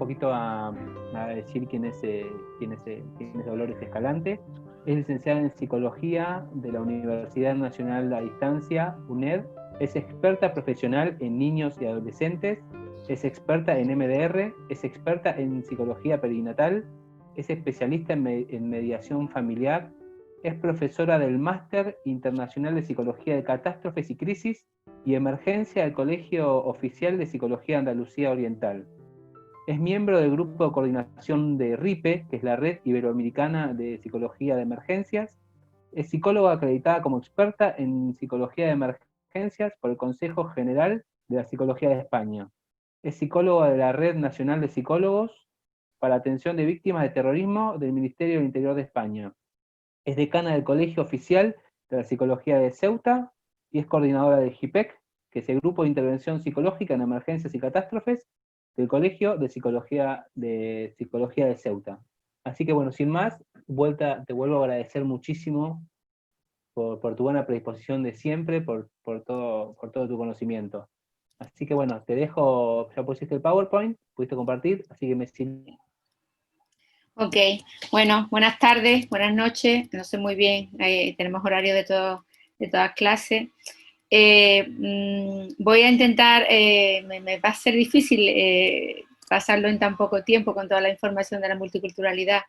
poquito a decir quién es Dolores Escalante. Es licenciada en Psicología de la Universidad Nacional a Distancia, UNED. Es experta profesional en niños y adolescentes. Es experta en MDR. Es experta en psicología perinatal. Es especialista en mediación familiar. Es profesora del Máster Internacional de Psicología de Catástrofes y Crisis y Emergencia del Colegio Oficial de Psicología Andalucía Oriental. Es miembro del grupo de coordinación de RIPE, que es la Red Iberoamericana de Psicología de Emergencias. Es psicóloga acreditada como experta en psicología de emergencias por el Consejo General de la Psicología de España. Es psicóloga de la Red Nacional de Psicólogos para Atención de Víctimas de Terrorismo del Ministerio del Interior de España. Es decana del Colegio Oficial de la Psicología de Ceuta y es coordinadora del GIPEC, que es el Grupo de Intervención Psicológica en Emergencias y Catástrofes del Colegio de Psicología de Ceuta. Así que bueno, sin más, te vuelvo a agradecer muchísimo por tu buena predisposición de siempre, por todo tu conocimiento. Así que bueno, te dejo, ya pusiste el PowerPoint, pudiste compartir, así que me sirve. Ok, bueno, buenas tardes, buenas noches, no sé muy bien, tenemos horario de todas clases. Voy a intentar, me va a ser difícil pasarlo en tan poco tiempo con toda la información de la multiculturalidad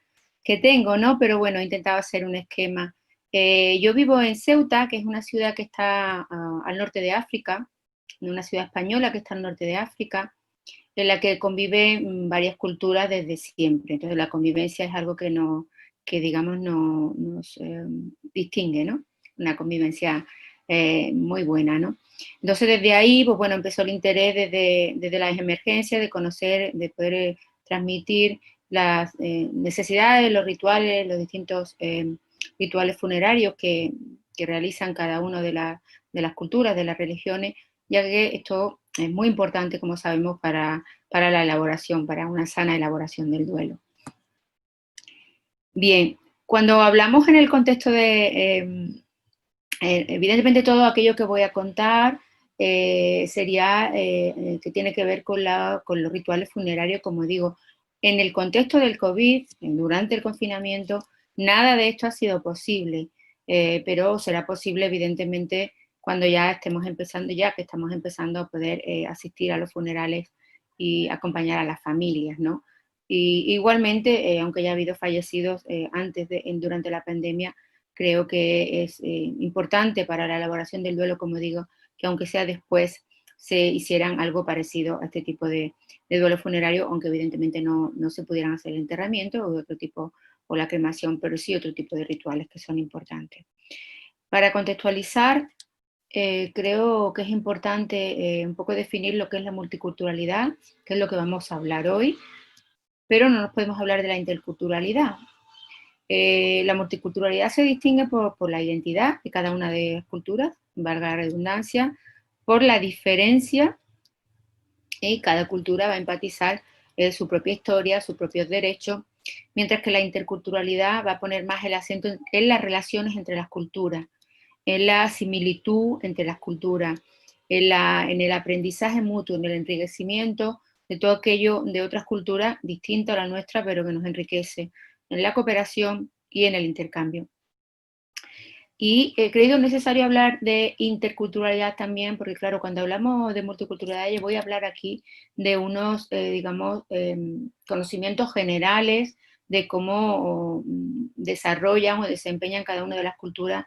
que tengo, ¿no? Pero bueno, he intentado hacer un esquema. Yo vivo en Ceuta, que es una ciudad que está al norte de África, una ciudad española que está al norte de África, en la que conviven varias culturas desde siempre. Entonces la convivencia es algo que digamos nos distingue, ¿no? Una convivencia muy buena, ¿no? Entonces desde ahí, pues bueno, empezó el interés desde las emergencias, de conocer, de poder transmitir las necesidades, los rituales, los distintos rituales funerarios que realizan cada una de las culturas, de las religiones, ya que esto es muy importante, como sabemos, para la elaboración, para una sana elaboración del duelo. Bien, cuando hablamos en el contexto de, evidentemente todo aquello que voy a contar sería que tiene que ver con los rituales funerarios, como digo, en el contexto del COVID, durante el confinamiento, nada de esto ha sido posible, pero será posible evidentemente cuando ya estemos empezando, ya que estamos empezando a poder asistir a los funerales y acompañar a las familias, ¿no? Y igualmente, aunque ya ha habido fallecidos durante la pandemia, creo que es importante para la elaboración del duelo, como digo, que aunque sea después se hicieran algo parecido a este tipo de duelo funerario, aunque evidentemente no se pudieran hacer el enterramiento o otro tipo, o la cremación, pero sí otro tipo de rituales que son importantes. Para contextualizar, creo que es importante un poco definir lo que es la multiculturalidad, que es lo que vamos a hablar hoy, pero no nos podemos hablar de la interculturalidad. La multiculturalidad se distingue por la identidad de cada una de las culturas, valga la redundancia, por la diferencia, y cada cultura va a empatizar su propia historia, sus propios derechos, mientras que la interculturalidad va a poner más el acento en las relaciones entre las culturas, en la similitud entre las culturas, en el aprendizaje mutuo, en el enriquecimiento de todo aquello de otras culturas distintas a la nuestra, pero que nos enriquece, en la cooperación y en el intercambio. Y he creído necesario hablar de interculturalidad también, porque claro, cuando hablamos de multiculturalidad, yo voy a hablar aquí de unos, digamos, conocimientos generales de cómo desarrollan o desempeñan cada una de las culturas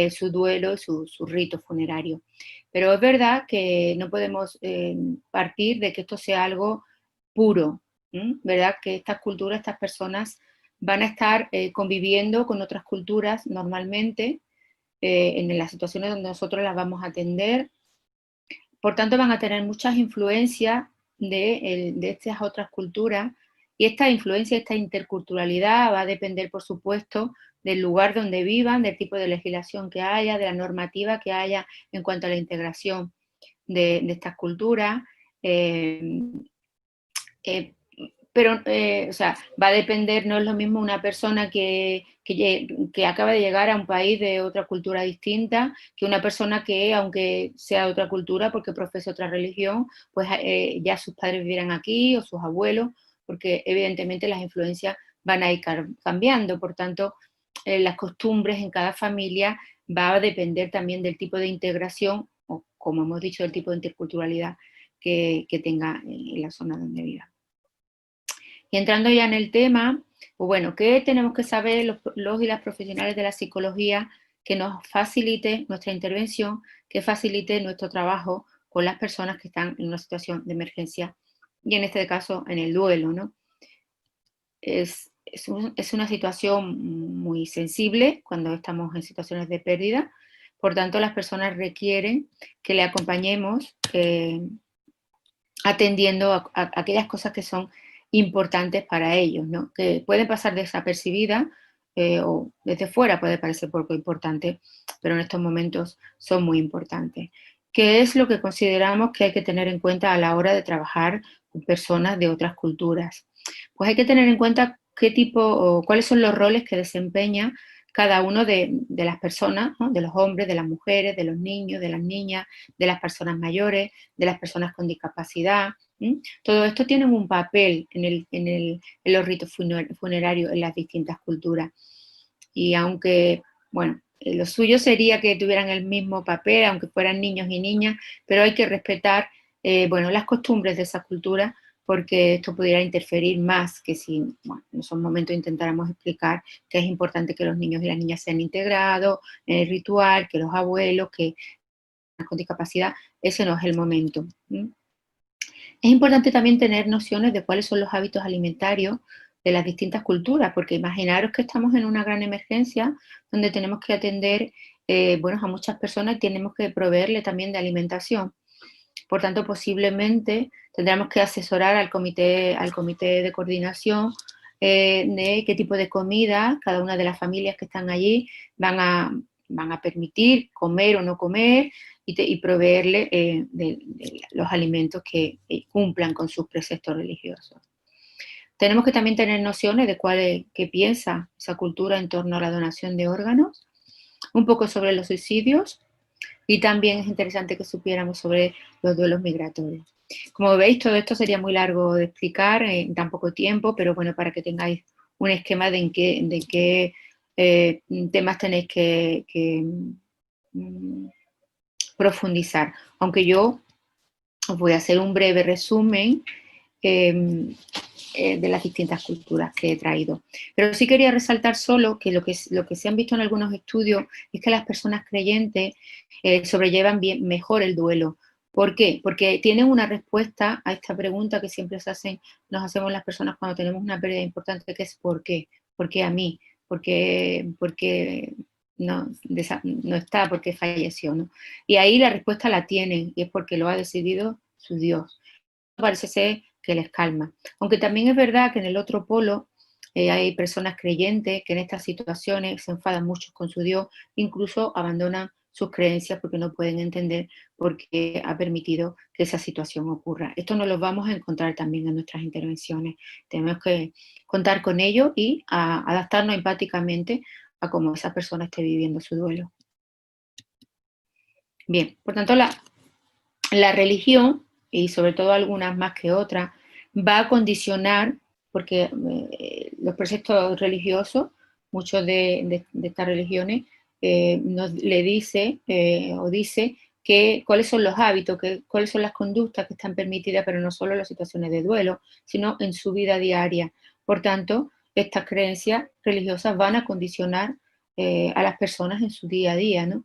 su duelo, su rito funerario. Pero es verdad que no podemos partir de que esto sea algo puro, ¿verdad? Que estas culturas, estas personas van a estar conviviendo con otras culturas normalmente en las situaciones donde nosotros las vamos a atender. Por tanto, van a tener muchas influencias de estas otras culturas y esta influencia, esta interculturalidad va a depender, por supuesto, del lugar donde vivan, del tipo de legislación que haya, de la normativa que haya en cuanto a la integración de estas culturas. Pero, o sea, va a depender, no es lo mismo una persona que acaba de llegar a un país de otra cultura distinta, que una persona que, aunque sea de otra cultura, porque profesa otra religión, pues ya sus padres vivieran aquí, o sus abuelos, porque evidentemente las influencias van a ir cambiando, por tanto, las costumbres en cada familia va a depender también del tipo de integración, o como hemos dicho, del tipo de interculturalidad que tenga en la zona donde viva. Y entrando ya en el tema, pues bueno, ¿qué tenemos que saber los y las profesionales de la psicología que nos facilite nuestra intervención, que facilite nuestro trabajo con las personas que están en una situación de emergencia y en este caso en el duelo, ¿no? Es una situación muy sensible cuando estamos en situaciones de pérdida, por tanto las personas requieren que le acompañemos atendiendo a aquellas cosas que son importantes para ellos, ¿no? Que pueden pasar desapercibidas o desde fuera puede parecer poco importante, pero en estos momentos son muy importantes. ¿Qué es lo que consideramos que hay que tener en cuenta a la hora de trabajar con personas de otras culturas? Pues hay que tener en cuenta qué tipo o cuáles son los roles que desempeña cada uno de las personas, ¿no? De los hombres, de las mujeres, de los niños, de las niñas, de las personas mayores, de las personas con discapacidad. Todo esto tiene un papel en los ritos funerarios en las distintas culturas. Y aunque, bueno, lo suyo sería que tuvieran el mismo papel, aunque fueran niños y niñas, pero hay que respetar, bueno, las costumbres de esa cultura, porque esto pudiera interferir más que si, bueno, en esos momentos intentáramos explicar que es importante que los niños y las niñas sean integrados en el ritual, que los abuelos, que con discapacidad, ese no es el momento. Es importante también tener nociones de cuáles son los hábitos alimentarios de las distintas culturas, porque imaginaros que estamos en una gran emergencia donde tenemos que atender bueno, a muchas personas y tenemos que proveerle también de alimentación. Por tanto, posiblemente tendremos que asesorar al comité de coordinación de qué tipo de comida cada una de las familias que están allí van a permitir comer o no comer y proveerle de los alimentos que cumplan con sus preceptos religiosos. Tenemos que también tener nociones de qué piensa esa cultura en torno a la donación de órganos, un poco sobre los suicidios, y también es interesante que supiéramos sobre los duelos migratorios. Como veis, todo esto sería muy largo de explicar en tan poco tiempo, pero bueno, para que tengáis un esquema de en qué temas tenéis que profundizar. Aunque yo os voy a hacer un breve resumen de las distintas culturas que he traído. Pero sí quería resaltar solo que lo que se han visto en algunos estudios es que las personas creyentes sobrellevan mejor el duelo. ¿Por qué? Porque tienen una respuesta a esta pregunta que siempre nos hacemos las personas cuando tenemos una pérdida importante, que es ¿por qué? ¿Por qué a mí? ¿Por qué no está? ¿Por qué falleció? ¿No? Y ahí la respuesta la tienen, y es porque lo ha decidido su Dios. Parece ser que les calma. Aunque también es verdad que en el otro polo hay personas creyentes que en estas situaciones se enfadan mucho con su Dios, incluso abandonan sus creencias porque no pueden entender por qué ha permitido que esa situación ocurra. Esto nos lo vamos a encontrar también en nuestras intervenciones. Tenemos que contar con ello y adaptarnos empáticamente a cómo esa persona esté viviendo su duelo. Bien, por tanto, la religión, y sobre todo algunas más que otras, va a condicionar, porque los preceptos religiosos, muchos de estas religiones, le dice o dice cuáles son los hábitos, cuáles son las conductas que están permitidas, pero no solo en las situaciones de duelo, sino en su vida diaria. Por tanto, estas creencias religiosas van a condicionar a las personas en su día a día, ¿no?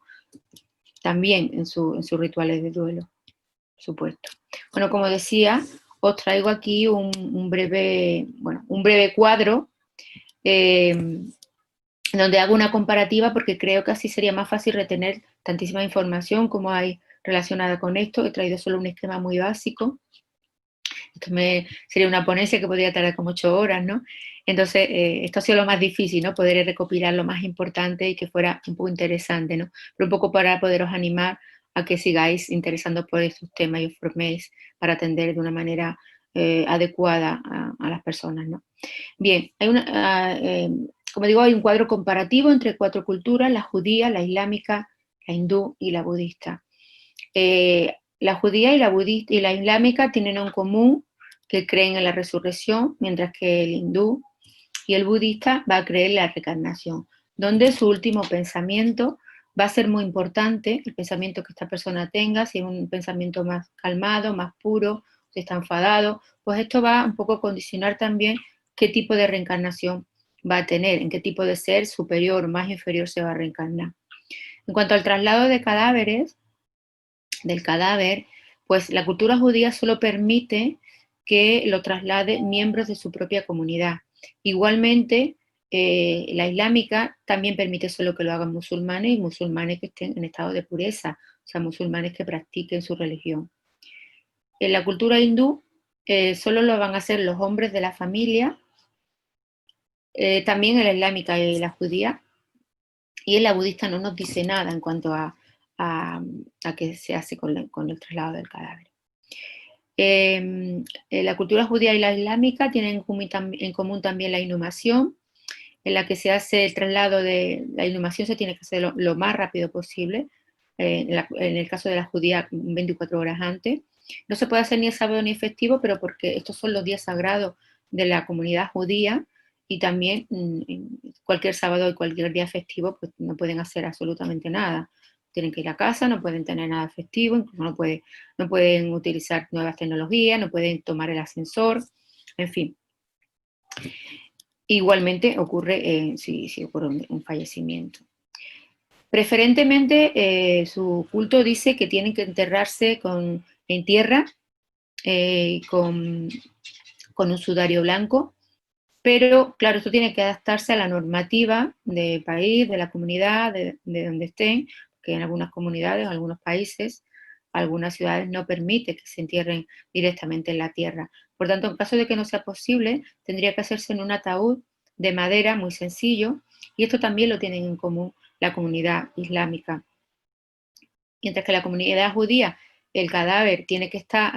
También en sus rituales de duelo, por supuesto. Bueno, como decía, os traigo aquí un breve cuadro donde hago una comparativa porque creo que así sería más fácil retener tantísima información como hay relacionada con esto. He traído solo un esquema muy básico. Esto sería una ponencia que podría tardar como 8 horas, ¿no? Entonces, esto ha sido lo más difícil, ¿no? Poder recopilar lo más importante y que fuera un poco interesante, ¿no? Pero un poco para poderos animar a que sigáis interesando por estos temas y os forméis para atender de una manera adecuada a las personas, ¿no? Bien, como digo, hay un cuadro comparativo entre 4 culturas, la judía, la islámica, la hindú y la budista. La judía y la islámica tienen en común que creen en la resurrección, mientras que el hindú y el budista va a creer en la reencarnación, donde su último pensamiento va a ser muy importante, el pensamiento que esta persona tenga, si es un pensamiento más calmado, más puro, si está enfadado, pues esto va un poco a condicionar también qué tipo de reencarnación va a tener, en qué tipo de ser superior o más inferior se va a reencarnar. En cuanto al traslado de cadáveres, del cadáver, pues la cultura judía solo permite que lo traslade miembros de su propia comunidad. Igualmente, la islámica también permite solo que lo hagan musulmanes y musulmanes que estén en estado de pureza, o sea, musulmanes que practiquen su religión. En la cultura hindú solo lo van a hacer los hombres de la familia, también en la islámica y la judía, y en la budista no nos dice nada en cuanto a qué se hace con el traslado del cadáver. La cultura judía y la islámica tienen en común también la inhumación, en la que se hace el traslado de la inhumación, se tiene que hacer lo más rápido posible, en el caso de la judía 24 horas antes. No se puede hacer ni el sábado ni el festivo, pero porque estos son los días sagrados de la comunidad judía, y también cualquier sábado y cualquier día festivo pues no pueden hacer absolutamente nada. Tienen que ir a casa, no pueden tener nada festivo, incluso no pueden utilizar nuevas tecnologías, no pueden tomar el ascensor, en fin. Igualmente ocurre si ocurre un fallecimiento. Preferentemente su culto dice que tienen que enterrarse en tierra, con un sudario blanco, pero claro, esto tiene que adaptarse a la normativa del país, de la comunidad, de donde estén, que en algunas comunidades, en algunos países, algunas ciudades no permite que se entierren directamente en la tierra. Por tanto, en caso de que no sea posible, tendría que hacerse en un ataúd de madera muy sencillo, y esto también lo tienen en común la comunidad islámica. Mientras que la comunidad judía, el cadáver tiene que estar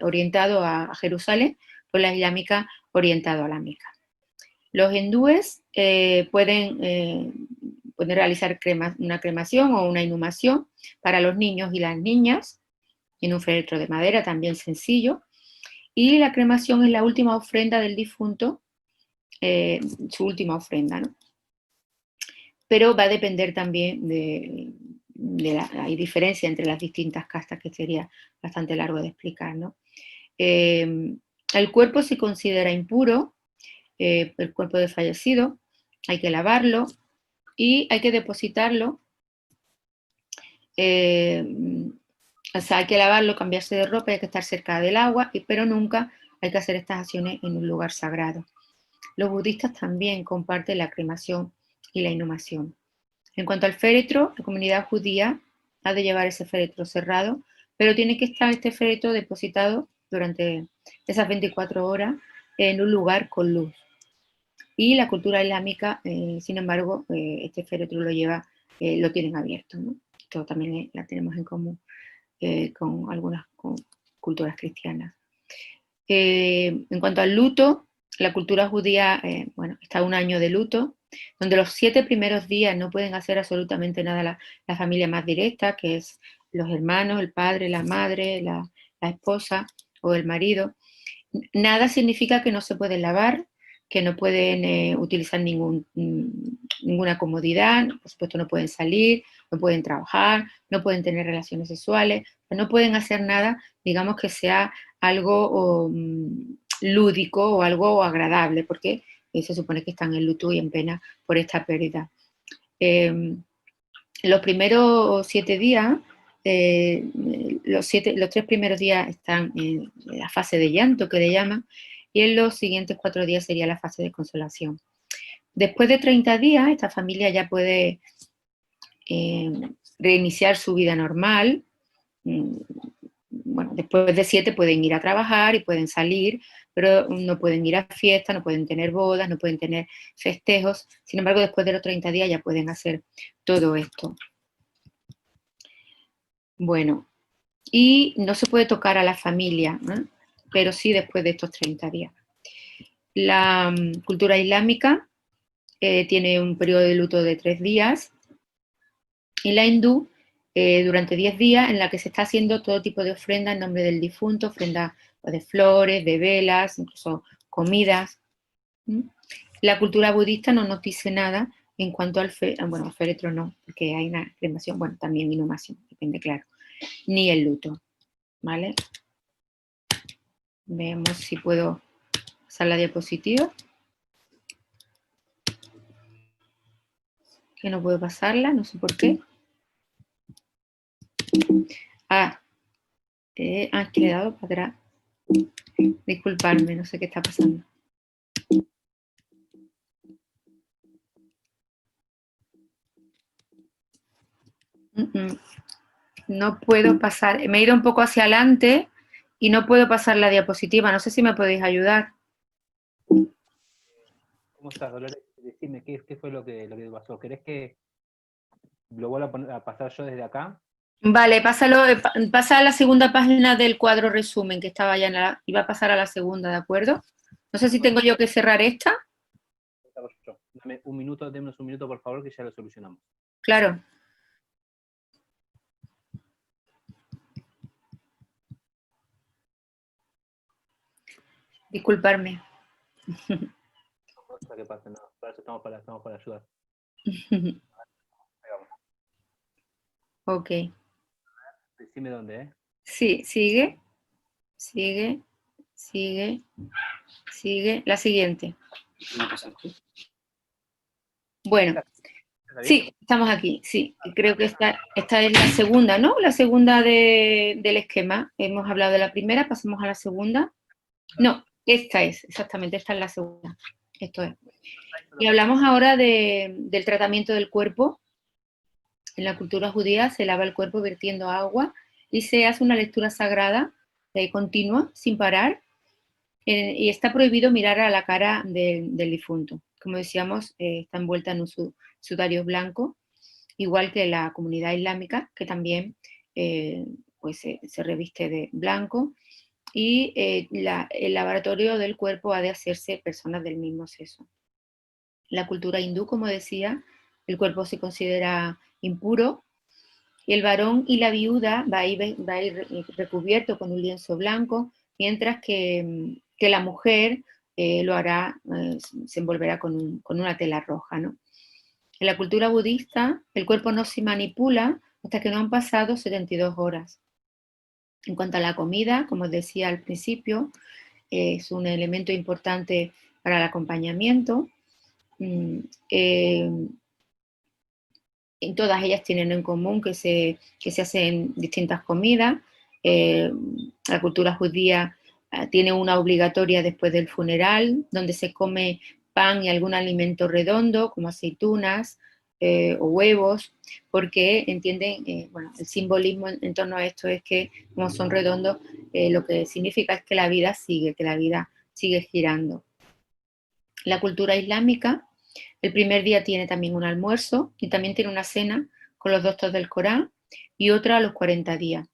orientado a Jerusalén, pues la islámica orientado a la Meca. Los hindúes pueden realizar una cremación o una inhumación para los niños y las niñas en un féretro de madera también sencillo, y la cremación es la última ofrenda del difunto, su última ofrenda, ¿no? Pero va a depender también hay diferencia entre las distintas castas, que sería bastante largo de explicar, ¿no? El cuerpo se considera impuro, el cuerpo del fallecido, hay que lavarlo y hay que depositarlo, o sea, hay que lavarlo, cambiarse de ropa, hay que estar cerca del agua, pero nunca hay que hacer estas acciones en un lugar sagrado. Los budistas también comparten la cremación y la inhumación. En cuanto al féretro, la comunidad judía ha de llevar ese féretro cerrado, pero tiene que estar este féretro depositado durante esas 24 horas en un lugar con luz. Y la cultura islámica, sin embargo, este féretro lo tienen abierto, ¿no? Esto también la tenemos en común con algunas culturas cristianas. En cuanto al luto, la cultura judía, está un año de luto, donde los 7 primeros días no pueden hacer absolutamente nada la familia más directa, que es los hermanos, el padre, la madre, la esposa o el marido. Nada significa que no se pueden lavar, que no pueden utilizar ninguna comodidad, por supuesto no pueden salir, no pueden trabajar, no pueden tener relaciones sexuales, no pueden hacer nada, digamos, que sea algo lúdico o algo agradable, porque se supone que están en luto y en pena por esta pérdida. Los primeros 7 días, los 3 primeros días están en la fase de llanto, que le llaman, y en los siguientes 4 días sería la fase de consolación. Después de 30 días, esta familia ya puede reiniciar su vida normal. Bueno, después de 7 pueden ir a trabajar y pueden salir, pero no pueden ir a fiestas, no pueden tener bodas, no pueden tener festejos. Sin embargo, después de los 30 días ya pueden hacer todo esto. Bueno, y no se puede tocar a la familia, ¿no? Pero sí después de estos 30 días. La cultura islámica tiene un periodo de luto de 3 días, y la hindú durante 10 días, en la que se está haciendo todo tipo de ofrenda en nombre del difunto, ofrenda pues, de flores, de velas, incluso comidas. La cultura budista no nos dice nada en cuanto al féretro no, porque hay una cremación, bueno, también inhumación, depende, claro, ni el luto, ¿vale? Veamos si puedo pasar la diapositiva. Que no puedo pasarla, no sé por qué. Es que le he dado para atrás. Disculpadme, no sé qué está pasando. No puedo pasar, me he ido un poco hacia adelante y no puedo pasar la diapositiva. No sé si me podéis ayudar. ¿Cómo estás, Dolores? Decime, ¿qué fue lo que pasó? ¿Querés que lo vuelva a pasar yo desde acá? Vale, pasa a la segunda página del cuadro resumen, que estaba ya iba a pasar a la segunda, ¿de acuerdo? No sé si tengo yo que cerrar esta. Dame un minuto, démonos un minuto, por favor, que ya lo solucionamos. Claro. Disculparme. No, que pasa, no, para eso estamos para ayudar. Ok. Decime dónde, ¿eh? Sí, sigue. La siguiente. Bueno, sí, estamos aquí, sí. Creo que esta es la segunda, ¿no? La segunda del esquema. Hemos hablado de la primera, pasamos a la segunda. No, esta es la segunda. Esto es. Y hablamos ahora del tratamiento del cuerpo. En la cultura judía se lava el cuerpo vertiendo agua y se hace una lectura sagrada continua, sin parar, y está prohibido mirar a la cara del difunto. Como decíamos, está envuelta en un sudario blanco, igual que la comunidad islámica, que también pues, se reviste de blanco, y el lavatorio del cuerpo ha de hacerse personas del mismo sexo. La cultura hindú, como decía, el cuerpo se considera impuro, y el varón y la viuda va a ir recubierto con un lienzo blanco, mientras que la mujer lo hará, se envolverá con una tela roja, ¿no? En la cultura budista, el cuerpo no se manipula hasta que no han pasado 72 horas. En cuanto a la comida, como os decía al principio, es un elemento importante para el acompañamiento. Todas ellas tienen en común que se hacen distintas comidas. La cultura judía tiene una obligatoria después del funeral, donde se come pan y algún alimento redondo, como aceitunas o huevos, porque entienden, el simbolismo en torno a esto es que, como son redondos, lo que significa es que la vida sigue girando. La cultura islámica, el primer día tiene también un almuerzo y también tiene una cena con los doctos del Corán y otra a los 40 días.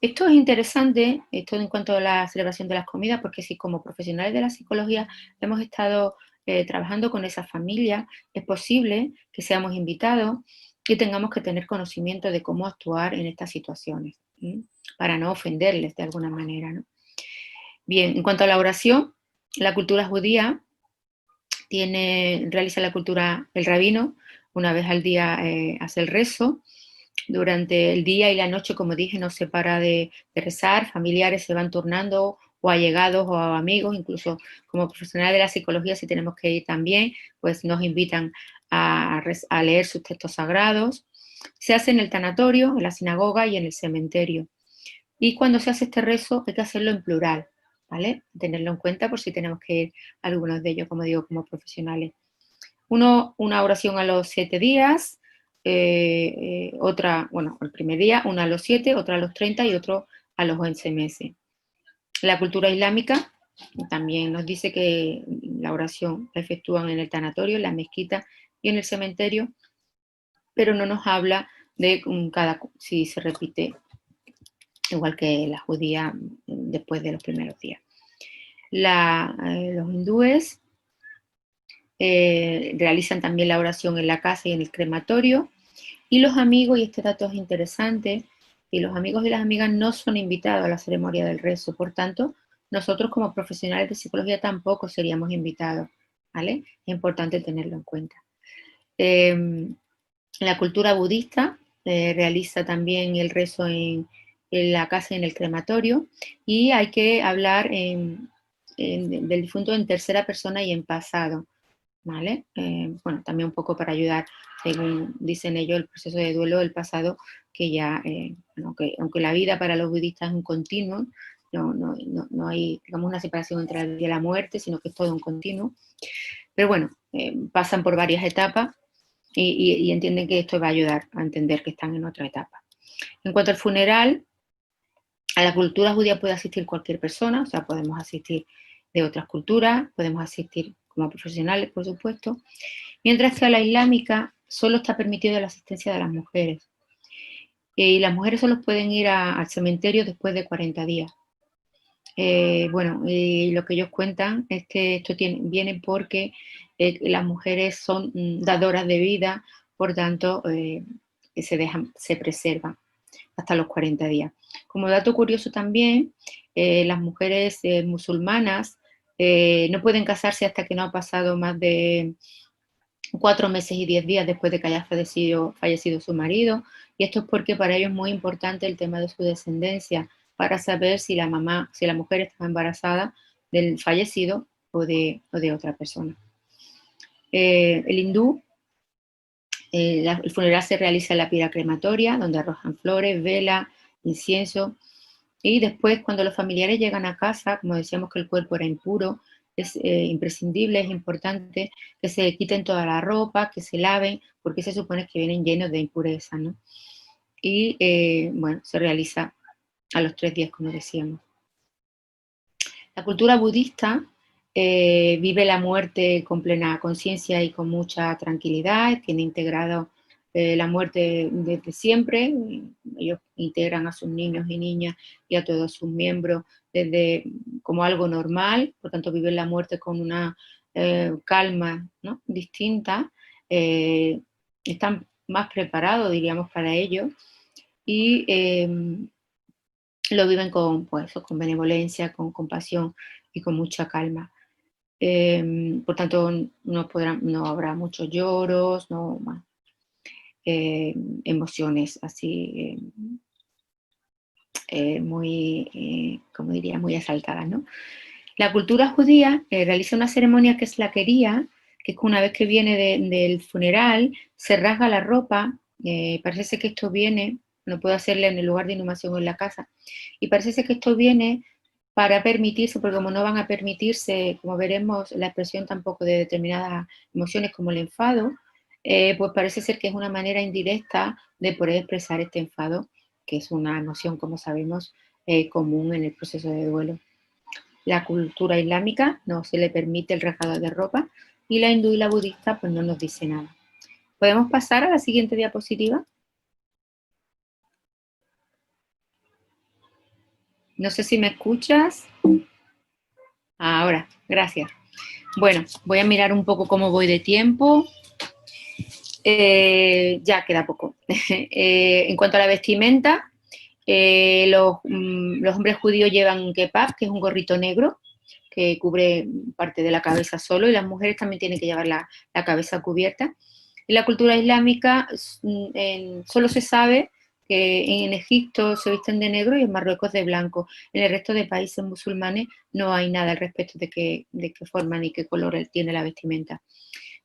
Esto es interesante, esto en cuanto a la celebración de las comidas, porque si como profesionales de la psicología hemos estado trabajando con esas familias, es posible que seamos invitados y tengamos que tener conocimiento de cómo actuar en estas situaciones, para no ofenderles de alguna manera, ¿no? Bien, en cuanto a la oración, la cultura judía realiza la cultura el rabino, una vez al día hace el rezo. Durante el día y la noche, como dije, no se para de rezar, familiares se van turnando, o allegados o amigos, incluso como profesionales de la psicología, si tenemos que ir también, pues nos invitan a leer sus textos sagrados. Se hace en el tanatorio, en la sinagoga y en el cementerio. Y cuando se hace este rezo hay que hacerlo en plural, ¿vale? Tenerlo en cuenta por si tenemos que ir a algunos de ellos, como digo, como profesionales. Una oración a los 7 días, otra, el primer día, una a los 7, otra a los 30 y otro a los 11 meses. La cultura islámica también nos dice que la oración la efectúan en el tanatorio, en la mezquita y en el cementerio, pero no nos habla de si se repite igual que la judía después de los primeros días. Los hindúes realizan también la oración en la casa y en el crematorio, y los amigos, y este dato es interesante, y los amigos y las amigas no son invitados a la ceremonia del rezo, por tanto, nosotros como profesionales de psicología tampoco seríamos invitados, ¿vale? Es importante tenerlo en cuenta. La cultura budista realiza también el rezo en la casa y en el crematorio, y hay que hablar del difunto en tercera persona y en pasado, ¿vale? Bueno, también un poco para ayudar, según dicen ellos, el proceso de duelo del pasado, que ya, aunque la vida para los budistas es un continuo, no hay, digamos, una separación entre la vida y la muerte, sino que es todo un continuo. Pero bueno, pasan por varias etapas y entienden que esto va a ayudar a entender que están en otra etapa. En cuanto al funeral, a la cultura judía puede asistir cualquier persona, o sea, podemos asistir de otras culturas, podemos asistir como profesionales, por supuesto, mientras que a la islámica solo está permitido la asistencia de las mujeres. Y las mujeres solo pueden ir al cementerio después de 40 días. Bueno, y lo que ellos cuentan es que esto viene porque las mujeres son dadoras de vida, por tanto, se preservan hasta los 40 días. Como dato curioso también, las mujeres musulmanas no pueden casarse hasta que no ha pasado más de 4 meses y 10 días después de que haya fallecido su marido, y esto es porque para ellos es muy importante el tema de su descendencia, para saber si la mujer estaba embarazada del fallecido o de otra persona. El hindú, el funeral se realiza en la pira crematoria, donde arrojan flores, vela, incienso, y después cuando los familiares llegan a casa, como decíamos que el cuerpo era impuro, es imprescindible, es importante que se quiten toda la ropa, que se laven, porque se supone que vienen llenos de impureza, ¿no? Y bueno, se realiza a los 3 días, como decíamos. La cultura budista vive la muerte con plena conciencia y con mucha tranquilidad, tiene integrado la muerte desde siempre. Ellos integran a sus niños y niñas y a todos sus miembros desde como algo normal, por tanto viven la muerte con una calma, ¿no?, distinta. Están más preparados, diríamos, para ello, y lo viven con benevolencia, con compasión y con mucha calma. Por tanto, no habrá muchos lloros, no más emociones así muy, como diría, muy exaltadas, ¿no? La cultura judía realiza una ceremonia que es la quería, que es que una vez que viene del funeral, se rasga la ropa, parece que esto viene, no puedo hacerle en el lugar de inhumación o en la casa, y parece que esto viene para permitirse, porque como no van a permitirse, como veremos, la expresión tampoco de determinadas emociones como el enfado, pues parece ser que es una manera indirecta de poder expresar este enfado, que es una emoción, como sabemos, común en el proceso de duelo. La cultura islámica no se le permite el rasgado de ropa, y la hindú y la budista pues no nos dice nada. ¿Podemos pasar a la siguiente diapositiva? No sé si me escuchas. Ahora, gracias. Bueno, voy a mirar un poco cómo voy de tiempo. Ya queda poco. En cuanto a la vestimenta, los hombres judíos llevan kepaf, que es un gorrito negro que cubre parte de la cabeza solo, y las mujeres también tienen que llevar la cabeza cubierta. En la cultura islámica solo se sabe que en Egipto se visten de negro y en Marruecos de blanco. En el resto de países musulmanes no hay nada al respecto de qué forma ni qué color tiene la vestimenta.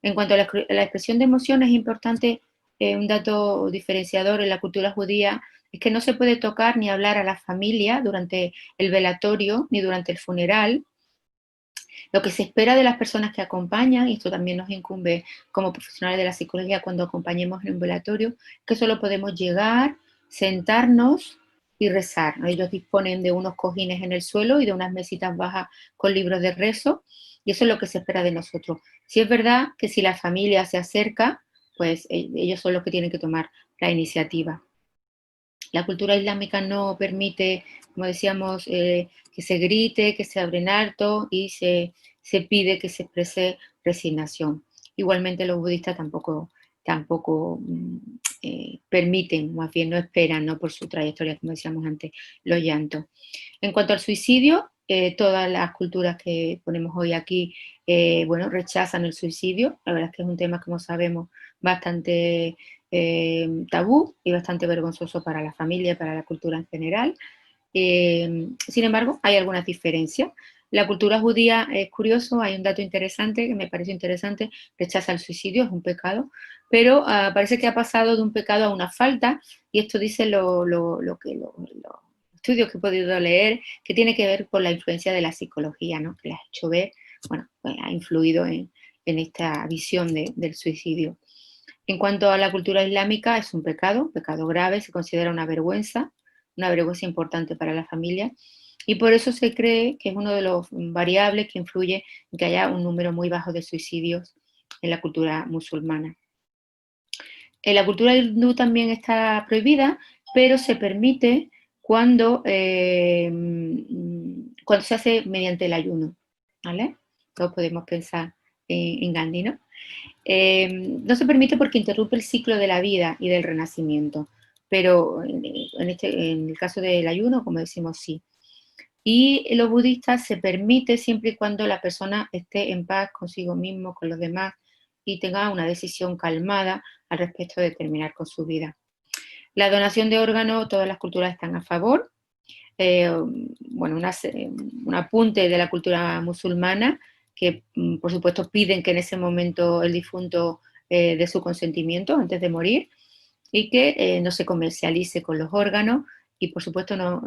En cuanto a la expresión de emociones, es importante un dato diferenciador en la cultura judía, es que no se puede tocar ni hablar a la familia durante el velatorio ni durante el funeral. Lo que se espera de las personas que acompañan, y esto también nos incumbe como profesionales de la psicología cuando acompañemos en un velatorio, que solo podemos llegar, sentarnos y rezar, ¿no? Ellos disponen de unos cojines en el suelo y de unas mesitas bajas con libros de rezo, y eso es lo que se espera de nosotros. Si es verdad que si la familia se acerca, pues ellos son los que tienen que tomar la iniciativa. La cultura islámica no permite, como decíamos, que se grite, que se hable en alto, y se pide que se exprese resignación. Igualmente los budistas tampoco permiten, más bien no esperan, ¿no?, por su trayectoria, como decíamos antes, los llantos. En cuanto al suicidio, Todas las culturas que ponemos hoy aquí, bueno, rechazan el suicidio. La verdad es que es un tema, como sabemos, bastante tabú y bastante vergonzoso para la familia y para la cultura en general. Sin embargo, hay algunas diferencias. La cultura judía es curioso, hay un dato interesante que me parece interesante, rechaza el suicidio, es un pecado, pero parece que ha pasado de un pecado a una falta, y esto dice los estudios que he podido leer, que tiene que ver con la influencia de la psicología, ¿no? Que les ha hecho ver, bueno, pues ha influido en esta visión del suicidio. En cuanto a la cultura islámica, es un pecado grave, se considera una vergüenza importante para la familia, y por eso se cree que es uno de los variables que influye en que haya un número muy bajo de suicidios en la cultura musulmana. En la cultura hindú también está prohibida, pero se permite cuando, cuando se hace mediante el ayuno, ¿vale? Todos podemos pensar en Gandhi, ¿no? No se permite porque interrumpe el ciclo de la vida y del renacimiento, pero en el caso del ayuno, como decimos, sí. Y en los budistas se permite siempre y cuando la persona esté en paz consigo mismo, con los demás, y tenga una decisión calmada al respecto de terminar con su vida. La donación de órganos, todas las culturas están a favor. Bueno, un apunte de la cultura musulmana, que por supuesto piden que en ese momento el difunto dé su consentimiento antes de morir, y que no se comercialice con los órganos, y por supuesto no,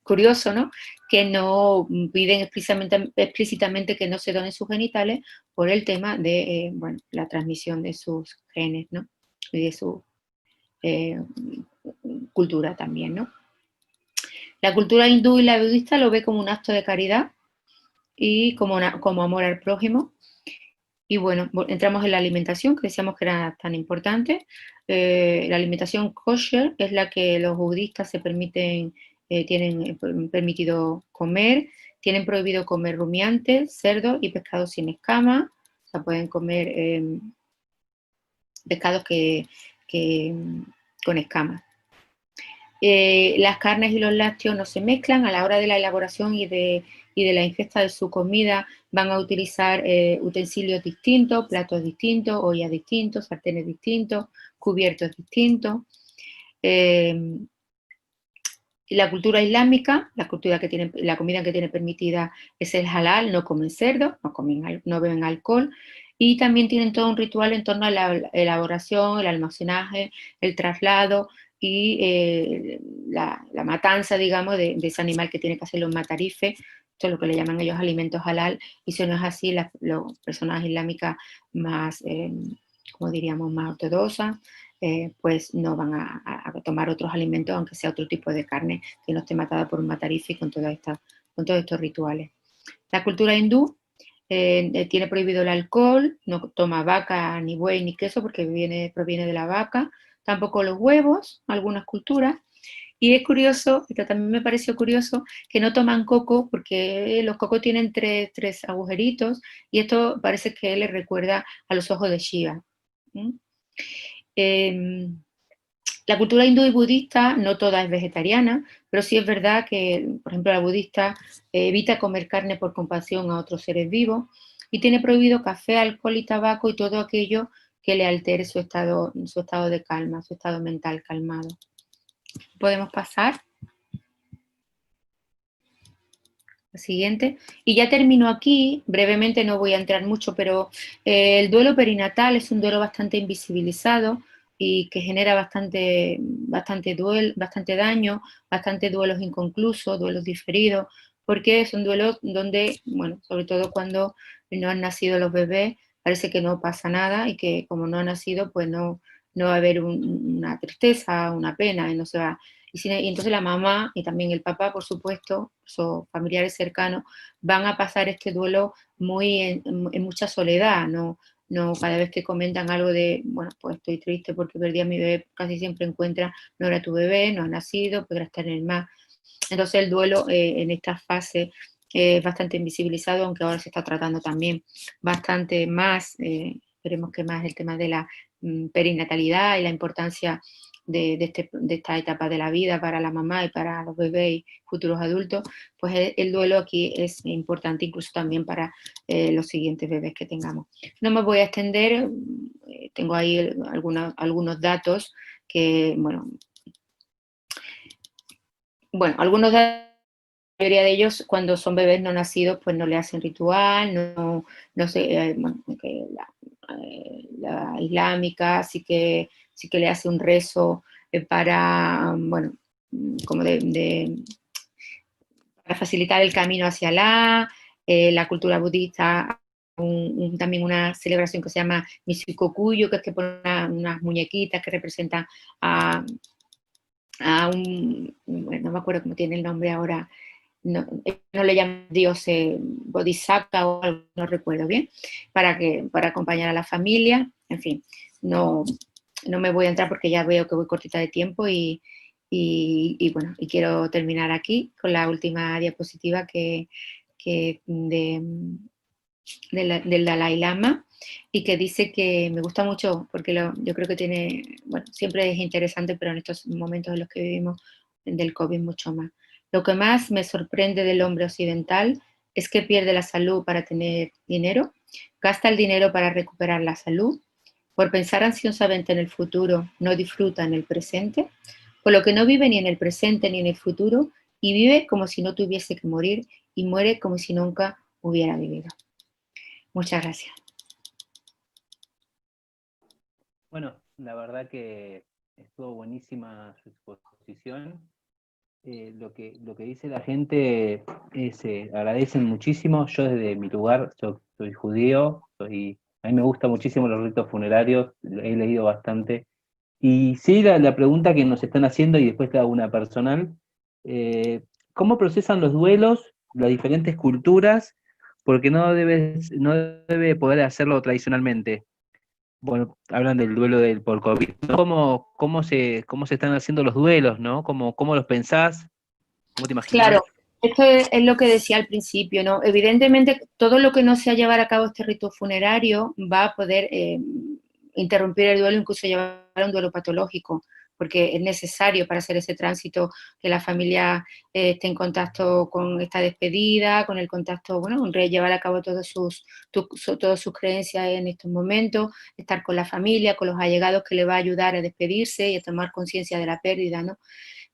curioso, ¿no?, que no piden explícitamente que no se donen sus genitales por el tema de bueno, la transmisión de sus genes, ¿no?, y de su cultura también, ¿no? La cultura hindú y la budista lo ve como un acto de caridad y como amor al prójimo. Y bueno, entramos en la alimentación, que decíamos que era tan importante. La alimentación kosher es la que los budistas tienen permitido comer. Tienen prohibido comer rumiantes, cerdo y pescados sin escamas. O sea, pueden comer pescados con escamas. Las carnes y los lácteos no se mezclan. A la hora de la elaboración y de la ingesta de su comida van a utilizar utensilios distintos, platos distintos, ollas distintos, sartenes distintos, cubiertos distintos. La cultura islámica, la comida que tiene permitida es el halal, no comen cerdo, no beben alcohol, y también tienen todo un ritual en torno a la elaboración, el almacenaje, el traslado y la matanza, digamos, de ese animal que tiene que hacer los matarifes. Esto es lo que le llaman ellos alimentos halal, y si no es así, las personas islámicas más, como diríamos, más ortodoxas, pues no van a tomar otros alimentos, aunque sea otro tipo de carne que no esté matada por un matarife, con todos estos rituales. La cultura hindú tiene prohibido el alcohol, no toma vaca, ni buey, ni queso, porque proviene de la vaca, tampoco los huevos, algunas culturas. Y es curioso, esto también me pareció curioso, que no toman coco, porque los cocos tienen tres agujeritos, y esto parece que les recuerda a los ojos de Shiva. La cultura hindú y budista no toda es vegetariana, pero sí es verdad que, por ejemplo, la budista evita comer carne por compasión a otros seres vivos, y tiene prohibido café, alcohol y tabaco y todo aquello que le altere su estado de calma, su estado mental calmado. Podemos pasar. La siguiente. Y ya termino aquí, brevemente, no voy a entrar mucho, pero el duelo perinatal es un duelo bastante invisibilizado y que genera bastante daño, bastantes duelos inconclusos, duelos diferidos, porque son duelos donde, bueno, sobre todo cuando no han nacido los bebés, parece que no pasa nada, y que como no han nacido, pues no va a haber una tristeza, una pena, y no se va. Y entonces la mamá y también el papá, por supuesto, sus familiares cercanos, van a pasar este duelo muy en mucha soledad, no cada vez que comentan algo de, bueno, pues estoy triste porque perdí a mi bebé, casi siempre encuentra, no era tu bebé, no ha nacido, podrá estar en el mar. Entonces el duelo en esta fase es bastante invisibilizado, aunque ahora se está tratando también bastante más, esperemos que más, el tema de la perinatalidad y la importancia de esta etapa de la vida para la mamá y para los bebés y futuros adultos, pues el duelo aquí es importante incluso también para los siguientes bebés que tengamos. No me voy a extender, tengo ahí algunos datos que, bueno, algunos datos, la mayoría de ellos cuando son bebés no nacidos pues no le hacen ritual, no sé, bueno, la islámica sí que le hace un rezo para, bueno, como para facilitar el camino hacia Alá. La cultura budista, también una celebración que se llama Mishikokuyo, que es que pone unas muñequitas que representan a bueno, no me acuerdo cómo tiene el nombre ahora, no le llaman Dios Bodhisattva o algo, no recuerdo bien, para acompañar a la familia. En fin, no me voy a entrar porque ya veo que voy cortita de tiempo y bueno, y quiero terminar aquí con la última diapositiva del Dalai Lama, y que dice que me gusta mucho porque yo creo que tiene, bueno, siempre es interesante, pero en estos momentos en los que vivimos del COVID mucho más. Lo que más me sorprende del hombre occidental es que pierde la salud para tener dinero, gasta el dinero para recuperar la salud, por pensar ansiosamente en el futuro, no disfruta en el presente, por lo que no vive ni en el presente ni en el futuro, y vive como si no tuviese que morir, y muere como si nunca hubiera vivido. Muchas gracias. Bueno, la verdad que estuvo buenísima su exposición. Lo que dice la gente es, agradecen muchísimo. Yo desde mi lugar soy judío, a mí me gustan muchísimo los ritos funerarios, he leído bastante. Y sí, la pregunta que nos están haciendo, y después te hago una personal, ¿cómo procesan los duelos, las diferentes culturas? Porque no debe poder hacerlo tradicionalmente. Bueno, hablan del duelo por COVID, ¿no? ¿Cómo se están haciendo los duelos, ¿no? ¿Cómo los pensás? ¿Cómo te imaginás? Claro, esto es lo que decía al principio, ¿no? Evidentemente, todo lo que no sea llevar a cabo este rito funerario va a poder interrumpir el duelo, incluso llevar a un duelo patológico, porque es necesario para hacer ese tránsito que la familia esté en contacto con esta despedida, con el contacto, bueno, llevar a cabo todas sus creencias en estos momentos, estar con la familia, con los allegados, que le va a ayudar a despedirse y a tomar conciencia de la pérdida, ¿no?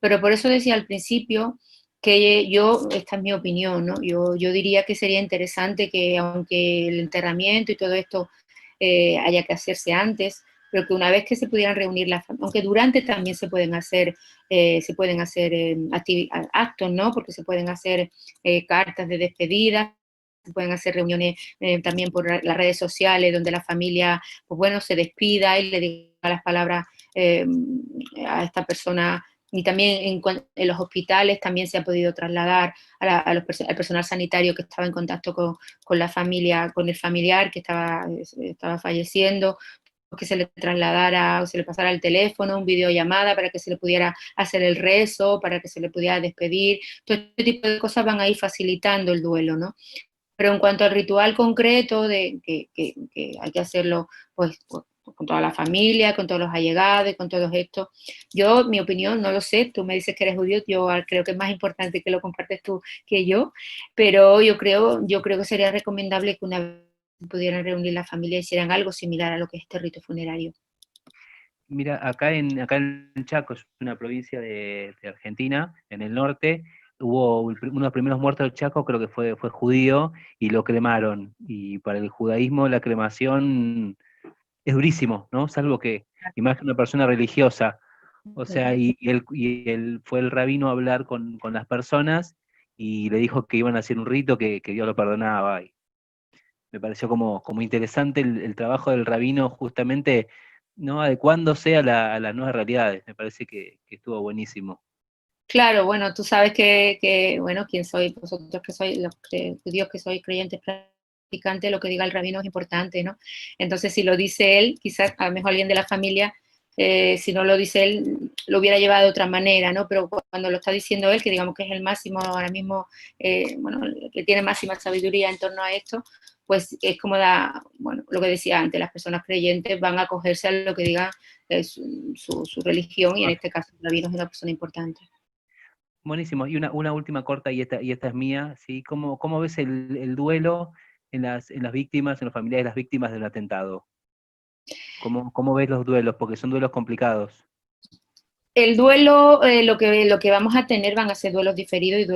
Pero por eso decía al principio que esta es mi opinión, ¿no? Yo diría que sería interesante que, aunque el enterramiento y todo esto haya que hacerse antes, pero que una vez que se pudieran reunir aunque durante también se pueden hacer actos, ¿no? Porque se pueden hacer cartas de despedida, se pueden hacer reuniones también por las redes sociales, donde la familia, pues bueno, se despida y le diga las palabras a esta persona. Y también en los hospitales también se ha podido trasladar al personal sanitario que estaba en contacto con la familia, con el familiar que estaba falleciendo, que se le trasladara o se le pasara el teléfono, un videollamada para que se le pudiera hacer el rezo, para que se le pudiera despedir. Todo este tipo de cosas van a ir facilitando el duelo, ¿no? Pero en cuanto al ritual concreto de que hay que hacerlo pues, con toda la familia, con todos los allegados, con todos estos, mi opinión, no lo sé, tú me dices que eres judío, yo creo que es más importante que lo compartes tú que yo, pero yo creo que sería recomendable que una vez pudieran reunir la familia y hicieran algo similar a lo que es este rito funerario. Mira, acá en Chaco, es una provincia de Argentina, en el norte, hubo uno de los primeros muertos del Chaco, creo que fue judío, y lo cremaron. Y para el judaísmo la cremación es durísimo, ¿no? Salvo que, y más que una persona religiosa. O sea, y él fue el rabino a hablar con las personas y le dijo que iban a hacer un rito que Dios lo perdonaba. Y me pareció como interesante el trabajo del rabino justamente, ¿no? Adecuándose a las nuevas realidades. Me parece que estuvo buenísimo. Claro, bueno, tú sabes bueno, quién soy, vosotros que sois, los judíos que sois creyentes practicantes, lo que diga el rabino es importante, ¿no? Entonces, si lo dice él, quizás a lo mejor alguien de la familia, si no lo dice él, lo hubiera llevado de otra manera, ¿no? Pero cuando lo está diciendo él, que digamos que es el máximo ahora mismo, bueno, que tiene máxima sabiduría en torno a esto, pues es como bueno, lo que decía antes, las personas creyentes van a acogerse a lo que diga su religión, y en este caso el rabino es una persona importante. Buenísimo. Y una última corta, y esta es mía, ¿sí? ¿Cómo ves el duelo en las víctimas, en los familiares de las víctimas del atentado? ¿Cómo ves los duelos? Porque son duelos complicados. El duelo, lo que vamos a tener van a ser duelos diferidos y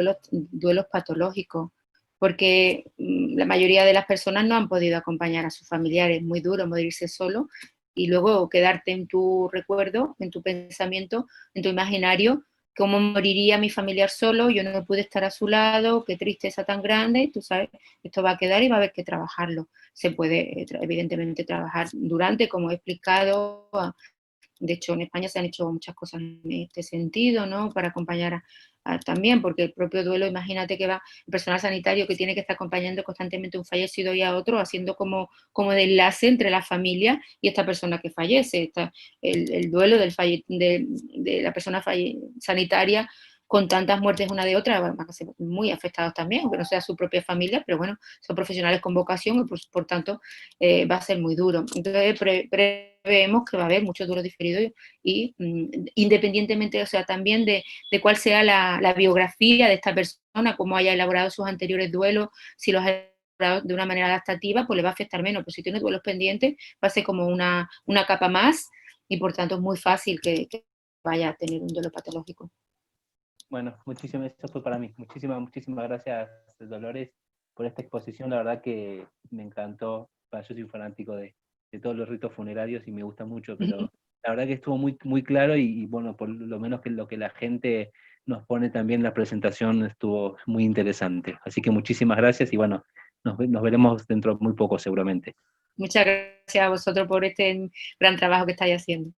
duelos patológicos, porque la mayoría de las personas no han podido acompañar a sus familiares. Es muy duro morirse solo y luego quedarte en tu recuerdo, en tu pensamiento, en tu imaginario, cómo moriría mi familiar solo, yo no pude estar a su lado, qué tristeza tan grande. Tú sabes, esto va a quedar y va a haber que trabajarlo. Se puede, evidentemente, trabajar durante, como he explicado. De hecho, en España se han hecho muchas cosas en este sentido, ¿no? Para acompañar también, porque el propio duelo, imagínate que va el personal sanitario que tiene que estar acompañando constantemente a un fallecido y a otro, haciendo como de enlace entre la familia y esta persona que fallece. El duelo de la persona sanitaria con tantas muertes una de otra, van a ser muy afectados también, aunque no sea su propia familia, pero bueno, son profesionales con vocación y por tanto va a ser muy duro. Entonces, vemos que va a haber mucho duelo diferido y independientemente, o sea, también de cuál sea la biografía de esta persona, cómo haya elaborado sus anteriores duelos, si los ha elaborado de una manera adaptativa, pues le va a afectar menos, pero si tiene duelos pendientes, va a ser como una capa más, y por tanto es muy fácil que vaya a tener un duelo patológico. Bueno, eso fue para mí. Muchísimas gracias, Dolores, por esta exposición. La verdad que me encantó. Yo soy fanático de todos los ritos funerarios y me gusta mucho, pero la verdad que estuvo muy claro y bueno, por lo menos que lo que la gente nos pone también en la presentación estuvo muy interesante. Así que muchísimas gracias y bueno, nos veremos dentro de muy poco seguramente. Muchas gracias a vosotros por este gran trabajo que estáis haciendo.